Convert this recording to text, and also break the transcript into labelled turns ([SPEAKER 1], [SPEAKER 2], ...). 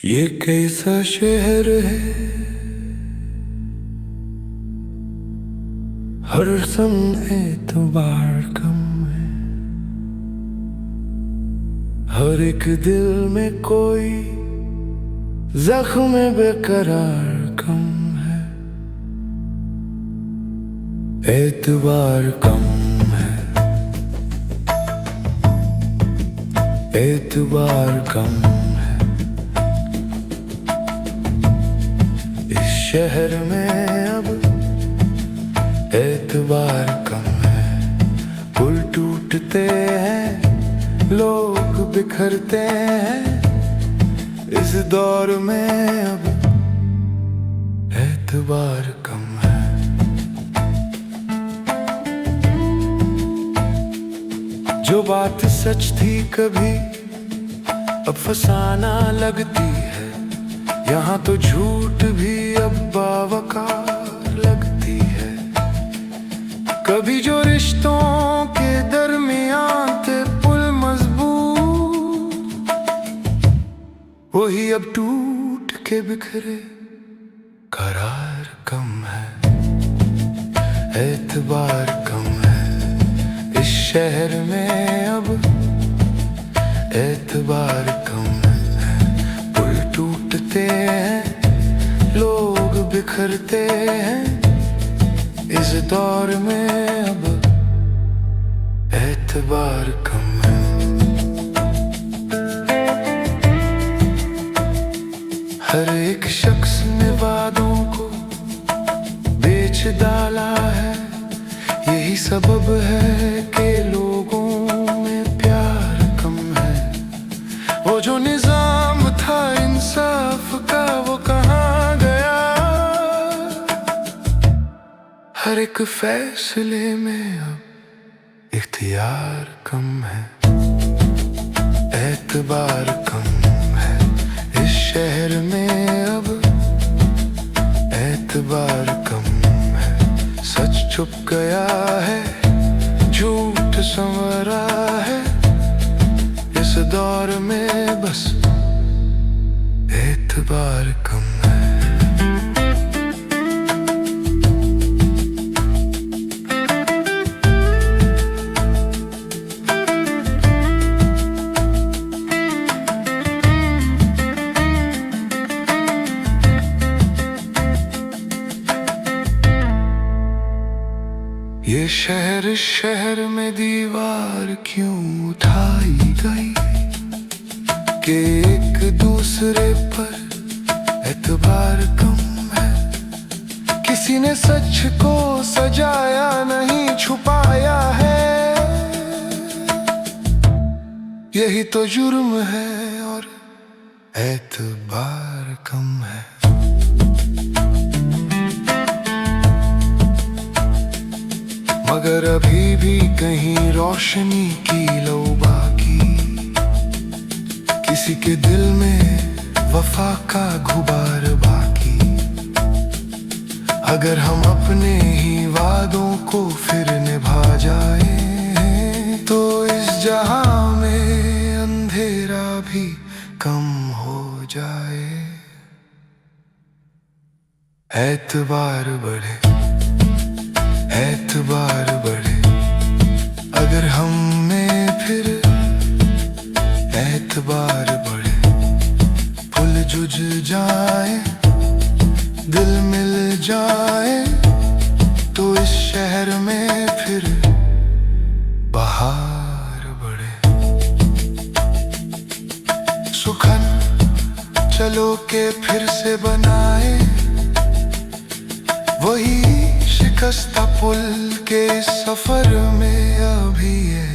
[SPEAKER 1] ये कैसा शहर है, हर समय एतबार कम है। हर एक दिल में कोई जख्म बेकरार कम है। एतबार कम है, एतबार कम है। इस शहर में अब एतबार कम है। पुल टूटते हैं, लोग बिखरते हैं। इस दौर में अब एतबार कम है। जो बात सच थी कभी अब फसाना लगती है। यहाँ तो झूठ भी अब बावकार लगती है। कभी जो रिश्तों के दरमियान थे पुल मजबूत, वही अब टूट के बिखरे करार कम है। एतबार कम है। इस शहर में अब एतबार कम है। पुल टूटते हैं, लोग बिखरते हैं। इस दौर में अब एतबार कम है। हर एक शख्स ने वादों को बेच डाला है। यही सबब है कि लोगों में प्यार कम है। वो जो निजाम था इंसाफ का, वो कहाँ गया? हर एक फैसले में अब इख्तियार कम है। एतबार कम है। इस शहर में अब एतबार कम है। सच छुप गया है, झूठ संवरा है। इस दौर में बस एतबार कम है। ये शहर में दीवार क्यों उठाई गई कि एक दूसरे पर एतबार कम है। किसी ने सच को सजाया नहीं, छुपाया है। यही तो जुर्म है और एतबार कम है। मगर अभी भी कहीं रोशनी की लो बाकी। किसी के दिल में वफा का गुबार बाकी। अगर हम अपने ही वादों को फिर निभा जाए तो इस जहां में अंधेरा भी कम हो जाए। एतबार बढ़े, एतबार बढ़े। अगर हम में फिर एतबार बढ़े। पुल जुझ जाए, दिल मिल जाए तो इस शहर में फिर बहार बढ़े। सुखन चलो के फिर से बनाए वही शिकस्ता पुल के सफर में अभी है